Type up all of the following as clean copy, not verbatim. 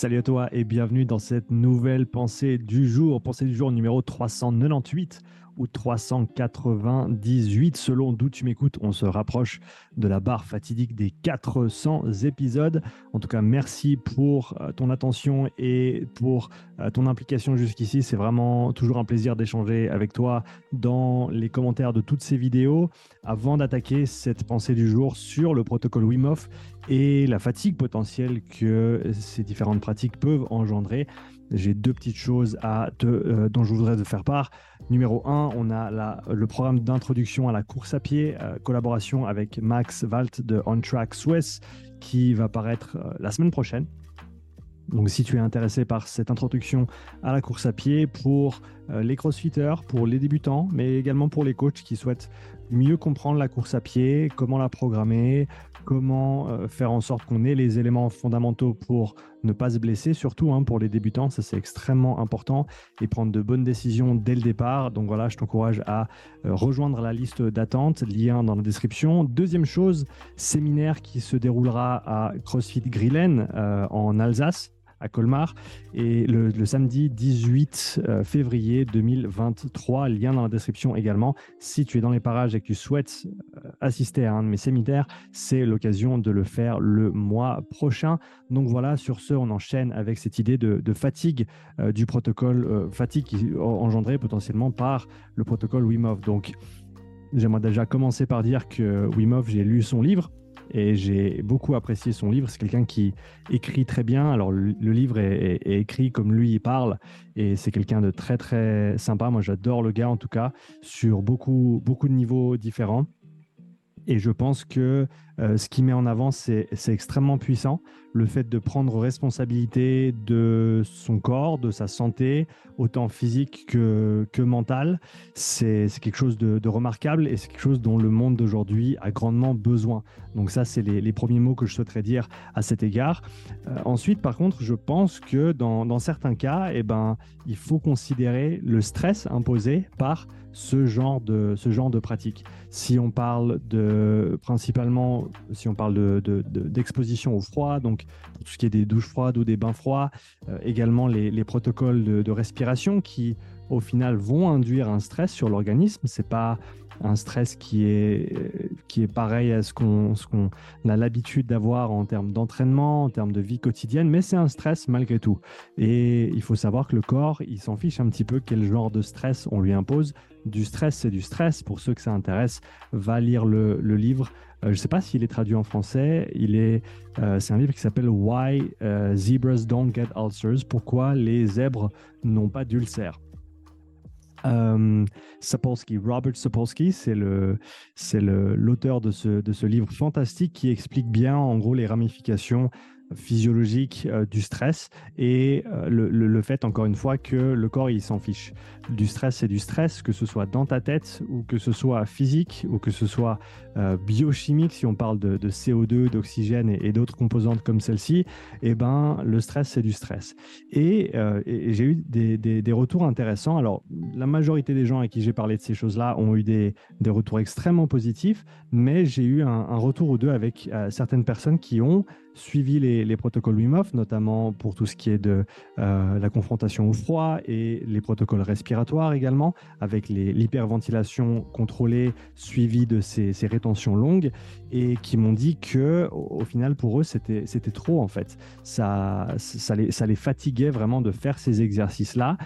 Salut à toi et bienvenue dans cette nouvelle pensée du jour numéro 398 ou 398 selon d'où tu m'écoutes. On se rapproche de la barre fatidique des 400 épisodes. En tout cas, merci pour ton attention et pour ton implication jusqu'ici. C'est vraiment toujours un plaisir d'échanger avec toi dans les commentaires de toutes ces vidéos. Avant d'attaquer cette pensée du jour sur le protocole Wim Hof et la fatigue potentielle que ces différentes pratiques peuvent engendrer, j'ai deux petites choses dont je voudrais te faire part. Numéro 1, on a le programme d'introduction à la course à pied, collaboration avec Max Walt de On Track Swiss, qui va paraître la semaine prochaine. Donc si tu es intéressé par cette introduction à la course à pied pour les crossfitters, pour les débutants, mais également pour les coachs qui souhaitent mieux comprendre la course à pied, comment la programmer, comment faire en sorte qu'on ait les éléments fondamentaux pour ne pas se blesser, surtout pour les débutants, ça c'est extrêmement important, et prendre de bonnes décisions dès le départ. Donc voilà, je t'encourage à rejoindre la liste d'attente, lien dans la description. Deuxième chose, séminaire qui se déroulera à CrossFit Grillen en Alsace, à Colmar, et le samedi 18 février 2023, lien dans la description également. Si tu es dans les parages et que tu souhaites assister à un de mes séminaires, c'est l'occasion de le faire le mois prochain. Donc voilà, sur ce, on enchaîne avec cette idée de fatigue du protocole, fatigue qui est engendrée potentiellement par le protocole Wim Hof. Donc j'aimerais déjà commencer par dire que Wim Hof, j'ai lu son livre, et j'ai beaucoup apprécié son livre. C'est quelqu'un qui écrit très bien. Alors, le livre est écrit comme lui, il parle. Et c'est quelqu'un de très, très sympa. Moi, j'adore le gars, en tout cas, sur beaucoup, beaucoup de niveaux différents. Et je pense que ce qu'il met en avant, c'est extrêmement puissant. Le fait de prendre responsabilité de son corps, de sa santé, autant physique que mentale, c'est quelque chose de remarquable, et c'est quelque chose dont le monde d'aujourd'hui a grandement besoin. Donc ça, c'est les premiers mots que je souhaiterais dire à cet égard. Ensuite, par contre, je pense que dans certains cas, il faut considérer le stress imposé par ce genre de pratique. Si on parle principalement, si on parle d'exposition au froid, donc pour tout ce qui est des douches froides ou des bains froids, également les protocoles de respiration qui, au final, vont induire un stress sur l'organisme. C'est pas un stress qui est pareil à ce qu'on a l'habitude d'avoir en termes d'entraînement, en termes de vie quotidienne, mais c'est un stress malgré tout. Et il faut savoir que le corps, il s'en fiche un petit peu quel genre de stress on lui impose. Du stress, c'est du stress. Pour ceux que ça intéresse, va lire le livre. Je ne sais pas s'il est traduit en français. C'est un livre qui s'appelle Why Zebras Don't Get Ulcers. Pourquoi les zèbres n'ont pas d'ulcères. Robert Sapolsky, c'est l'auteur de ce livre fantastique qui explique bien en gros les ramifications physiologiques du stress et le fait, encore une fois, que le corps il s'en fiche. Du stress, c'est du stress, que ce soit dans ta tête ou que ce soit physique ou que ce soit biochimique, si on parle de CO2, d'oxygène et d'autres composantes comme celle-ci. Le stress, c'est du stress. Et j'ai eu des retours intéressants. Alors, la majorité des gens à qui j'ai parlé de ces choses-là ont eu des retours extrêmement positifs, mais j'ai eu un retour ou deux avec certaines personnes qui ont suivi les protocoles Wim Hof, notamment pour tout ce qui est de la confrontation au froid et les protocoles respiratoires également, avec l'hyperventilation contrôlée suivie de ces rétentions longues, et qui m'ont dit que au final, pour eux, c'était trop en fait. Ça les fatiguait vraiment de faire ces exercices-là.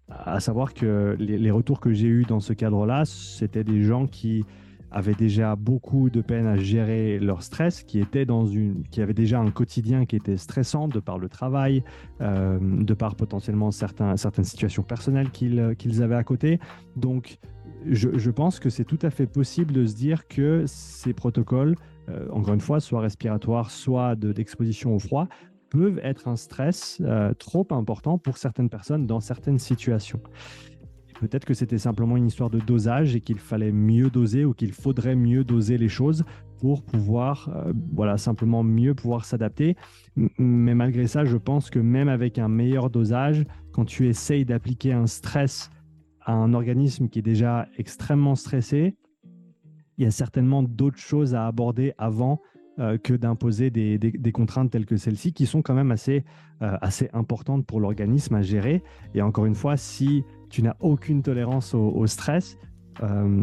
À savoir que les retours que j'ai eus dans ce cadre-là, c'était des gens qui avaient déjà beaucoup de peine à gérer leur stress, qui avaient déjà un quotidien qui était stressant de par le travail, de par potentiellement certaines situations personnelles qu'ils avaient à côté. Donc, je pense que c'est tout à fait possible de se dire que ces protocoles, encore une fois, soit respiratoires, soit d'exposition au froid, peuvent être un stress trop important pour certaines personnes dans certaines situations. Peut-être que c'était simplement une histoire de dosage et qu'il fallait mieux doser ou qu'il faudrait mieux doser les choses pour pouvoir simplement mieux pouvoir s'adapter. Mais malgré ça, je pense que même avec un meilleur dosage, quand tu essayes d'appliquer un stress à un organisme qui est déjà extrêmement stressé, il y a certainement d'autres choses à aborder avant que d'imposer des contraintes telles que celles-ci, qui sont quand même assez importantes pour l'organisme à gérer. Et encore une fois, si tu n'as aucune tolérance au stress,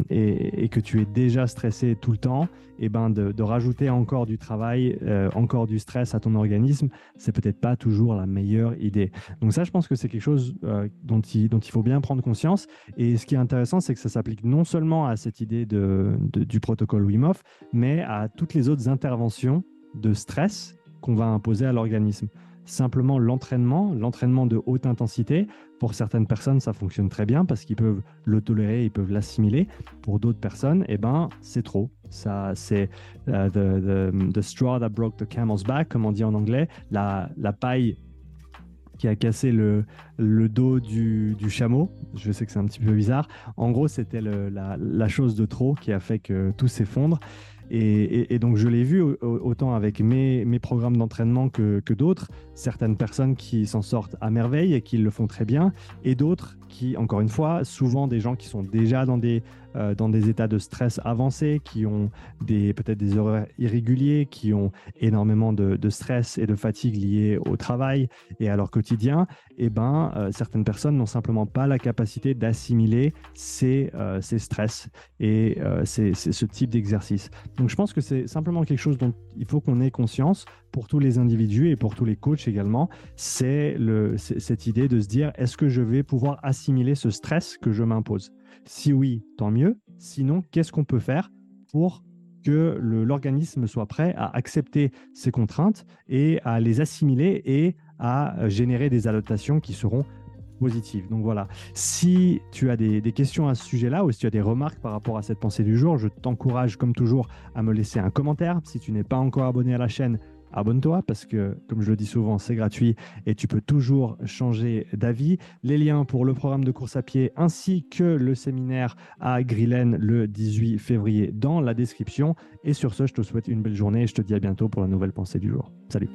et que tu es déjà stressé tout le temps, et ben de rajouter encore du travail, encore du stress à ton organisme, c'est peut-être pas toujours la meilleure idée. Donc ça, je pense que c'est quelque chose dont il faut bien prendre conscience. Et ce qui est intéressant, c'est que ça s'applique non seulement à cette idée du protocole Wim Hof, mais à toutes les autres interventions de stress qu'on va imposer à l'organisme. Simplement l'entraînement de haute intensité, pour certaines personnes, ça fonctionne très bien parce qu'ils peuvent le tolérer, ils peuvent l'assimiler. Pour d'autres personnes, eh ben, c'est trop. Ça, c'est the straw that broke the camel's back, comme on dit en anglais, la paille qui a cassé le dos du chameau. Je sais que c'est un petit peu bizarre. En gros, c'était la chose de trop qui a fait que tout s'effondre. Et donc, je l'ai vu autant avec mes programmes d'entraînement que d'autres. Certaines personnes qui s'en sortent à merveille et qui le font très bien, et d'autres qui, encore une fois, souvent des gens qui sont déjà dans des états de stress avancés, qui ont peut-être des horaires irréguliers, qui ont énormément de stress et de fatigue liés au travail et à leur quotidien, et certaines personnes n'ont simplement pas la capacité d'assimiler ces stress et ce type d'exercice. Donc je pense que c'est simplement quelque chose dont il faut qu'on ait conscience pour tous les individus et pour tous les coachs également. C'est cette idée de se dire, est-ce que je vais pouvoir assimiler ce stress que je m'impose? Si oui, tant mieux. Sinon, qu'est-ce qu'on peut faire pour que l'organisme soit prêt à accepter ces contraintes et à les assimiler et à générer des adaptations qui seront positives. Donc voilà, si tu as des questions à ce sujet-là ou si tu as des remarques par rapport à cette pensée du jour, je t'encourage comme toujours à me laisser un commentaire. Si tu n'es pas encore abonné à la chaîne, abonne-toi parce que, comme je le dis souvent, c'est gratuit et tu peux toujours changer d'avis. Les liens pour le programme de course à pied ainsi que le séminaire à Grillen le 18 février dans la description. Et sur ce, je te souhaite une belle journée et je te dis à bientôt pour la nouvelle pensée du jour. Salut!